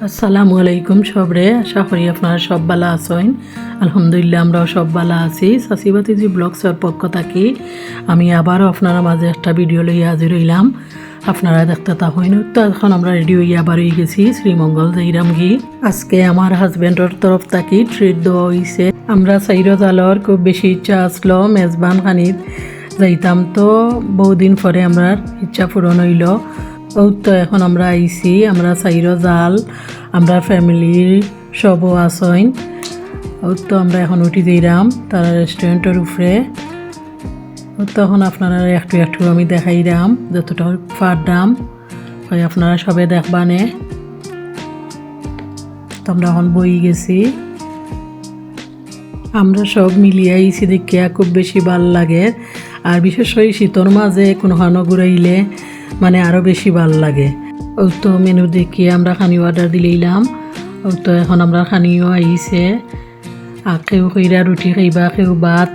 আসসালামু আলাইকুম সবরে, আশা করি আপনারা সব ভালো আছেন। আলহামদুলিল্লাহ আমরাও সব ভালো আছি। সাসিবাতিজি ব্লগসের পক্ষ থাকি আমি আবারও আপনারা মাঝে একটা ভিডিও লইয়া হাজির হইলাম। আপনারা দেখতে থাকেন। তো এখন আমরা রেডি হইয়া আবার হয়ে গেছি শ্রীমঙ্গল যাইরাম গি। আজকে আমার হাজব্যান্ডের তরফ থাকি ট্রিট দেওয়া হয়েছে। আমরা সাইরো জালর খুব বেশি ইচ্ছা আসলো মেজবান খানিত যাইতাম, তো বহুদিন পরে আমরা ইচ্ছা পূরণ হইল। তো এখন আমরা আইছি, আমরা সাইরো জাল, আমরা ফ্যামিলির সবও আসইন। তো আমরা এখন উঠি দিলাম তারা রেস্টুরেন্টের উপরে। তখন আপনারা একটু একটু আমি দেখাইলাম যতটা পারলাম, আপনারা সবে দেখবানে। তো আমরা এখন বই গেছি, আমরা সব মিলিয়ে আইছি দেখিয়া খুব বেশি ভাল লাগে। আর বিশেষ করে শীতর মাঝে কোনোখানো ঘুরাইলে মানে আরও বেশি ভাল লাগে। তো মেনু দেখিয়ে আমরা খানি অর্ডার দিলাম। তো এখন আমরা খানিও আইছে, কেউ কইরা রুটি খাইবা, কেউ ভাত।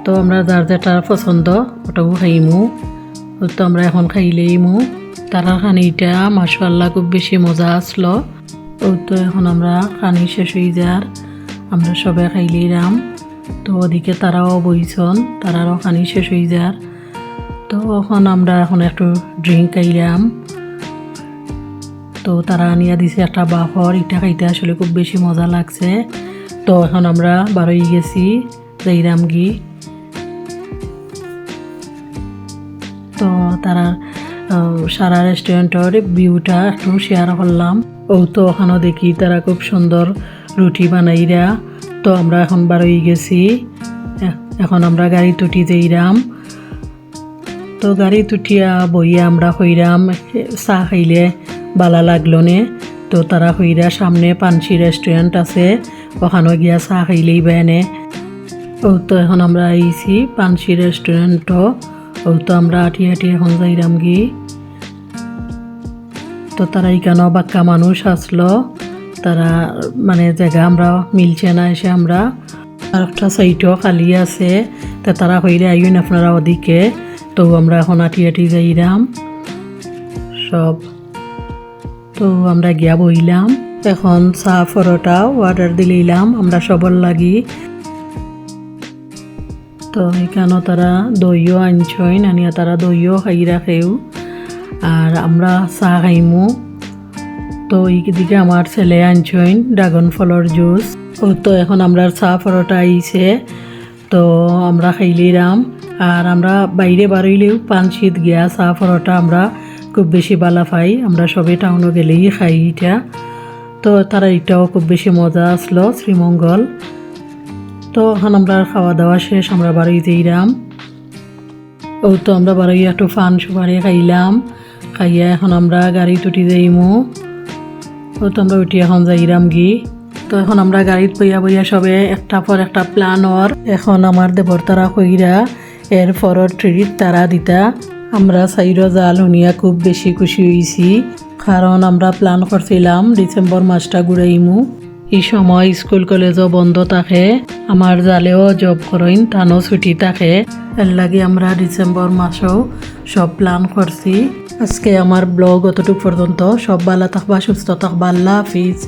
তো আমরা যার যেটা পছন্দ ওটাও খাইমু। তো আমরা এখন খাইলেইমু। তারা খানিটা মাশাআল্লাহ খুব বেশি মজা আসলো। তো এখন আমরা খানি শেষ হয়ে যার আমরা সবাই খাইলাম। তো ওদিকে তারাও বইছন, তারারও খানি শেষ হয়ে যার। তো এখন আমরা এখন একটু ড্রিঙ্ক খাইলাম। তো তারা আনিয়া দিছে একটা বাফর, এটা খাইতে আসলে খুব বেশি মজা লাগছে। তো এখন আমরা বারোই গেছি যাইরাম গি। তো তারা সারা রেস্টুরেন্টের ভিউটা একটু শেয়ার করলাম। তো ওখানেও দেখি তারা খুব সুন্দর রুটি বানাইরা। তো আমরা এখন বারোই গেছি, এখন আমরা গাড়ি তুটি যাইরাম। তো গাড়ি তুটিয়া বইয়া আমরা হইরাম চা খাইলে ভালো লাগলো নে। তো তারা হইরা সামনে পানসি রেস্টুরেন্ট আছে, ওখানেও গিয়া চা খাইলেই বেনে। তো এখন আমরা আইছি পানসি রেস্টুরেন্টও। তো আমরা আটি আটি এখন যাইরাম গি। তো তারা এখানেও বাক্কা মানুষ আসলো, তারা মানে জায়গা আমরা মিলছে না এসে আমরা। আর একটা সাইটও খালি আছে, তো তারা হইলে আইন আপনারা ওদিকে। তো আমরা এখন আটি আটি যাইরাম সব। তো আমরা গিয়া বইলাম, এখন চা পরোটাও অর্ডার দিলাম আমরা সবর লাগি। তো এখানেও তারা দইও আনছইন, আনিয়া তারা দইও খাই রাখেও। আর আমরা চা খাইমু। তো এইদিকে আমার ছেলে আনছইন ড্রাগন ফলের জুস। তো এখন আমরা চা পরোটা আইছে, তো আমরা খাইলিরাম। আর আমরা বাইরে বাড়ইলেও পানশিত গিয়া চা পরোটা আমরা খুব বেশি ভালো পাই, আমরা সবে টাউনে গেলেই খাই এটা। তো তারা এটাও খুব বেশি মজা আসলো শ্রীমঙ্গল। তো এখন আমরা খাওয়া দাওয়া শেষ, আমরা বাড়ি যাইরাম। তো আমরা বাড়ি একটু ফান সুপারি খাইলাম, খাইয়া এখন আমরা গাড়ি তুটি যাইমু। তো আমরা উঠি এখন যাইরাম গি। তো এখন আমরা গাড়িত বইয়া বইয়া সবে একটা পর একটা প্ল্যান ওর। এখন আমার দেবর তারা কইরা এর পরের ট্রিট তারা দিতা। আমরা সাইরো জাল শুনিয়া খুব বেশি খুশি হয়েছি, কারণ আমরা প্ল্যান করছিলাম ডিসেম্বর মাসটা ঘুরাইমু। এই সময় স্কুল কলেজও বন্ধ থাকে, আমার জালেও জব করেন তানও ছুটি থাকে। এর লাগে আমরা ডিসেম্বর মাসেও সব প্ল্যান করছি। আজকে আমার ব্লগ অতটুকু পর্যন্ত। সব ভালো থাকবা, সুস্থ থাকবা, আল্লাহ হাফিজ।